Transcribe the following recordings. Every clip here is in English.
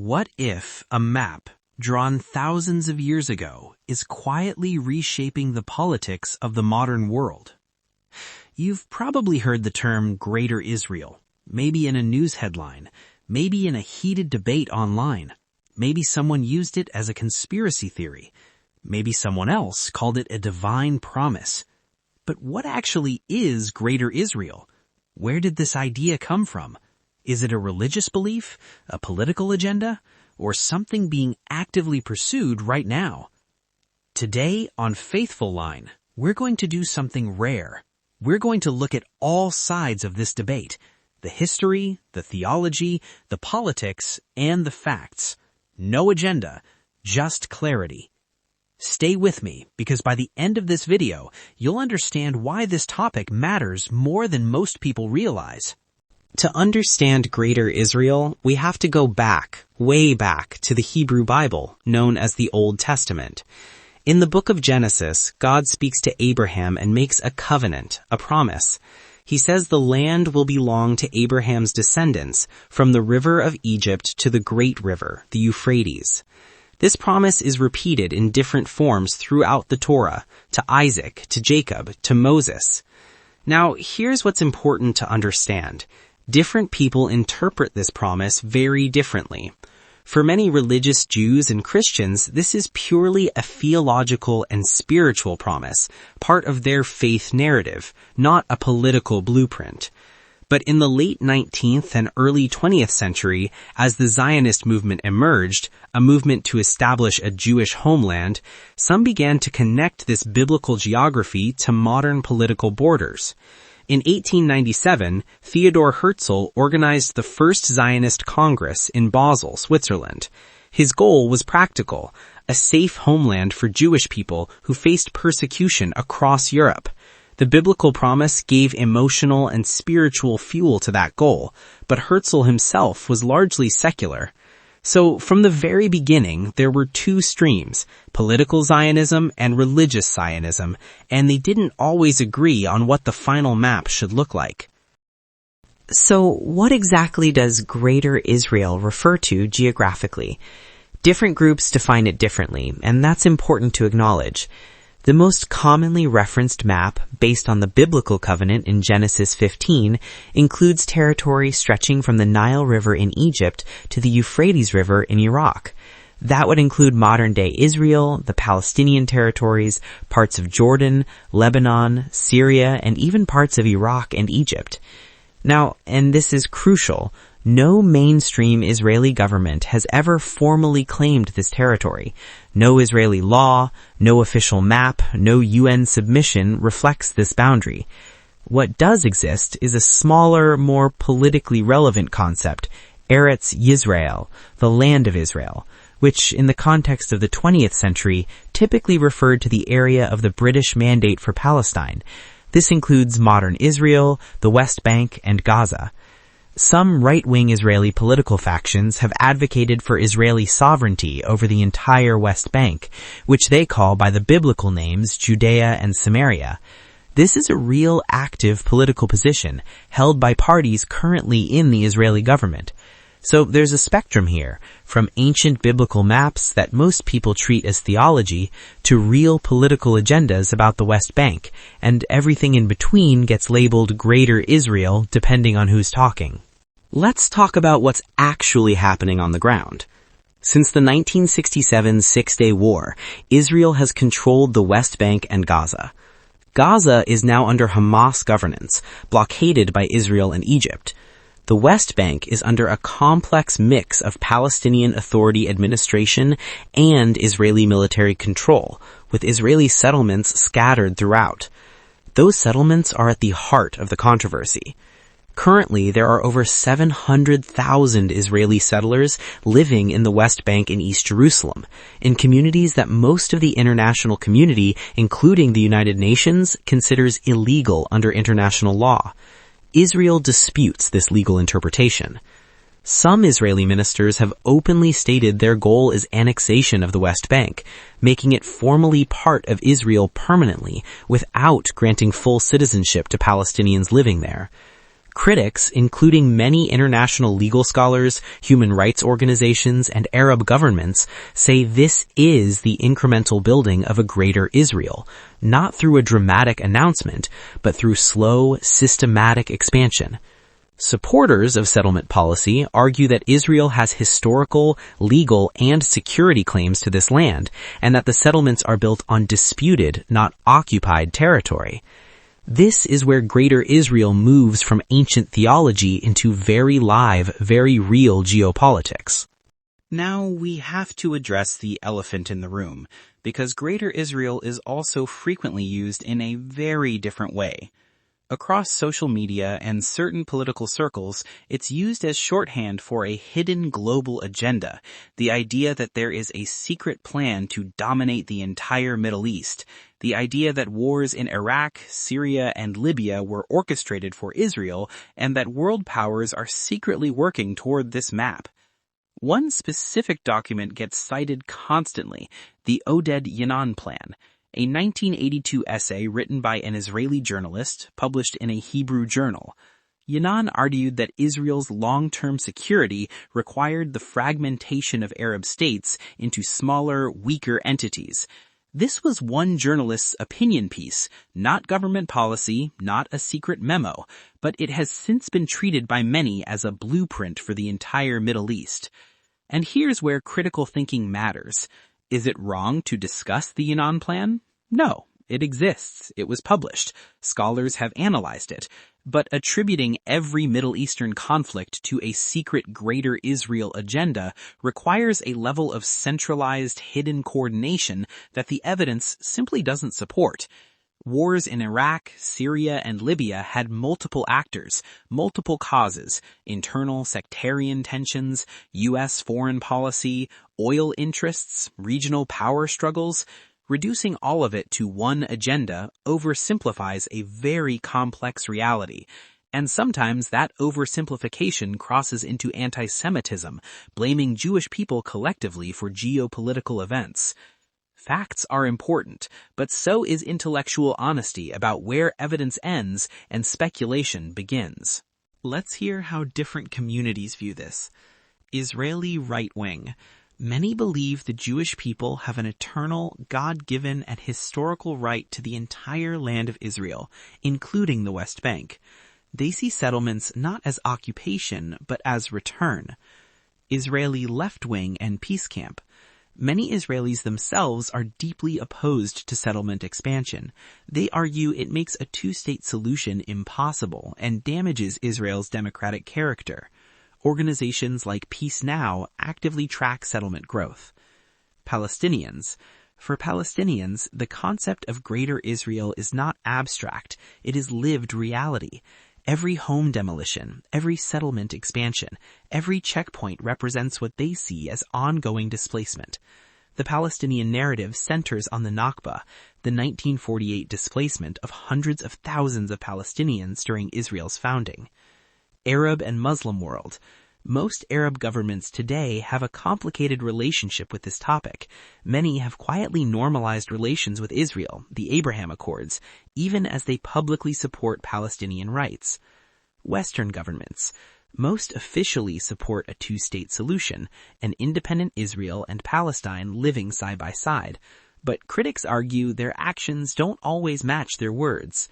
What if a map drawn thousands of years ago is quietly reshaping the politics of the modern world? You've probably heard the term Greater Israel, maybe in a news headline, maybe in a heated debate online. Maybe someone used it as a conspiracy theory. Maybe someone else called it a divine promise. But what actually is Greater Israel? Where did this idea come from? Is it a religious belief, a political agenda, or something being actively pursued right now? Today on Faithful Line, we're going to do something rare. We're going to look at all sides of this debate, the history, the theology, the politics, and the facts. No agenda, just clarity. Stay with me, because by the end of this video, you'll understand why this topic matters more than most people realize. To understand Greater Israel, we have to go back, way back, to the Hebrew Bible, known as the Old Testament. In the book of Genesis, God speaks to Abraham and makes a covenant, a promise. He says the land will belong to Abraham's descendants from the river of Egypt to the great river, the Euphrates. This promise is repeated in different forms throughout the Torah, to Isaac, to Jacob, to Moses. Now, here's what's important to understand. Different people interpret this promise very differently. For many religious Jews and Christians, this is purely a theological and spiritual promise, part of their faith narrative, not a political blueprint. But in the late 19th and early 20th century, as the Zionist movement emerged, a movement to establish a Jewish homeland, some began to connect this biblical geography to modern political borders. In 1897, Theodor Herzl organized the first Zionist Congress in Basel, Switzerland. His goal was practical, a safe homeland for Jewish people who faced persecution across Europe. The biblical promise gave emotional and spiritual fuel to that goal, but Herzl himself was largely secular. So from the very beginning, there were two streams, political Zionism and religious Zionism, and they didn't always agree on what the final map should look like. So what exactly does Greater Israel refer to geographically? Different groups define it differently, and that's important to acknowledge. The most commonly referenced map, based on the biblical covenant in Genesis 15, includes territory stretching from the Nile River in Egypt to the Euphrates River in Iraq. That would include modern-day Israel, the Palestinian territories, parts of Jordan, Lebanon, Syria, and even parts of Iraq and Egypt. Now, and this is crucial, no mainstream Israeli government has ever formally claimed this territory. No Israeli law, no official map, no UN submission reflects this boundary. What does exist is a smaller, more politically relevant concept, Eretz Yisrael, the land of Israel, which in the context of the 20th century typically referred to the area of the British Mandate for Palestine. This includes modern Israel, the West Bank, and Gaza. Some right-wing Israeli political factions have advocated for Israeli sovereignty over the entire West Bank, which they call by the biblical names Judea and Samaria. This is a real active political position held by parties currently in the Israeli government. So there's a spectrum here, from ancient biblical maps that most people treat as theology to real political agendas about the West Bank, and everything in between gets labeled Greater Israel depending on who's talking. Let's talk about what's actually happening on the ground. Since the 1967 Six-Day War, Israel has controlled the West Bank and Gaza. Gaza is now under Hamas governance, blockaded by Israel and Egypt. The West Bank is under a complex mix of Palestinian Authority administration and Israeli military control, with Israeli settlements scattered throughout. Those settlements are at the heart of the controversy. Currently, there are over 700,000 Israeli settlers living in the West Bank and East Jerusalem, in communities that most of the international community, including the United Nations, considers illegal under international law. Israel disputes this legal interpretation. Some Israeli ministers have openly stated their goal is annexation of the West Bank, making it formally part of Israel permanently, without granting full citizenship to Palestinians living there. Critics, including many international legal scholars, human rights organizations, and Arab governments, say this is the incremental building of a greater Israel, not through a dramatic announcement, but through slow, systematic expansion. Supporters of settlement policy argue that Israel has historical, legal, and security claims to this land, and that the settlements are built on disputed, not occupied territory. This is where Greater Israel moves from ancient theology into very live, very real geopolitics. Now we have to address the elephant in the room, because Greater Israel is also frequently used in a very different way. Across social media and certain political circles, it's used as shorthand for a hidden global agenda, the idea that there is a secret plan to dominate the entire Middle East, the idea that wars in Iraq, Syria, and Libya were orchestrated for Israel, and that world powers are secretly working toward this map. One specific document gets cited constantly, the Oded Yinon Plan, a 1982 essay written by an Israeli journalist published in a Hebrew journal. Yinon argued that Israel's long-term security required the fragmentation of Arab states into smaller, weaker entities. This was one journalist's opinion piece, not government policy, not a secret memo, but it has since been treated by many as a blueprint for the entire Middle East. And here's where critical thinking matters. Is it wrong to discuss the Yinon Plan? No, it exists. It was published. Scholars have analyzed it. But attributing every Middle Eastern conflict to a secret Greater Israel agenda requires a level of centralized, hidden coordination that the evidence simply doesn't support. Wars in Iraq, Syria, and Libya had multiple actors, multiple causes, internal sectarian tensions, U.S. foreign policy, oil interests, regional power struggles. Reducing all of it to one agenda oversimplifies a very complex reality. And sometimes that oversimplification crosses into anti-Semitism, blaming Jewish people collectively for geopolitical events. Facts are important, but so is intellectual honesty about where evidence ends and speculation begins. Let's hear how different communities view this. Israeli right wing. Many believe the Jewish people have an eternal, God-given, and historical right to the entire land of Israel, including the West Bank. They see settlements not as occupation, but as return. Israeli left wing and peace camp. Many Israelis themselves are deeply opposed to settlement expansion. They argue it makes a two-state solution impossible and damages Israel's democratic character. Organizations like Peace Now actively track settlement growth. Palestinians. For Palestinians, the concept of Greater Israel is not abstract, it is lived reality. Every home demolition, every settlement expansion, every checkpoint represents what they see as ongoing displacement. The Palestinian narrative centers on the Nakba, the 1948 displacement of hundreds of thousands of Palestinians during Israel's founding. Arab and Muslim world. Most Arab governments today have a complicated relationship with this topic. Many have quietly normalized relations with Israel, the Abraham Accords, even as they publicly support Palestinian rights. Western governments. Most officially support a two-state solution, an independent Israel and Palestine living side by side. But critics argue their actions don't always match their words.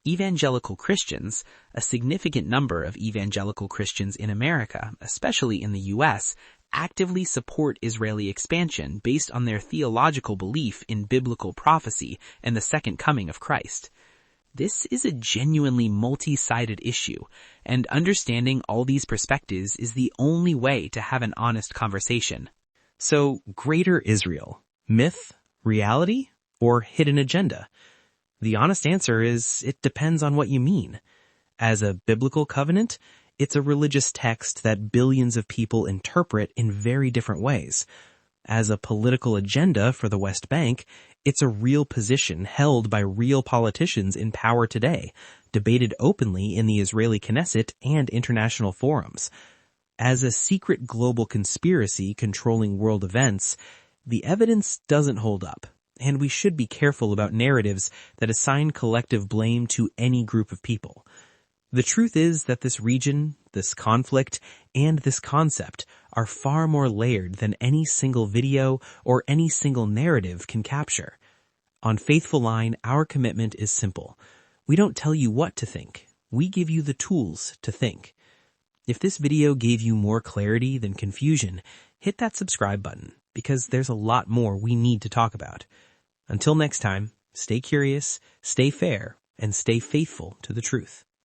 Evangelical Christians, a significant number of evangelical Christians in America, especially in the U.S., actively support Israeli expansion based on their theological belief in biblical prophecy and the second coming of Christ. This is a genuinely multi-sided issue, and understanding all these perspectives is the only way to have an honest conversation. So, Greater Israel, myth, reality, or hidden agenda? The honest answer is it depends on what you mean. As a biblical covenant, it's a religious text that billions of people interpret in very different ways. As a political agenda for the West Bank, it's a real position held by real politicians in power today, debated openly in the Israeli Knesset and international forums. As a secret global conspiracy controlling world events, the evidence doesn't hold up. And we should be careful about narratives that assign collective blame to any group of people. The truth is that this region, this conflict, and this concept are far more layered than any single video or any single narrative can capture. On Faithful Line, our commitment is simple. We don't tell you what to think. We give you the tools to think. If this video gave you more clarity than confusion, hit that subscribe button, because there's a lot more we need to talk about. Until next time, stay curious, stay fair, and stay faithful to the truth.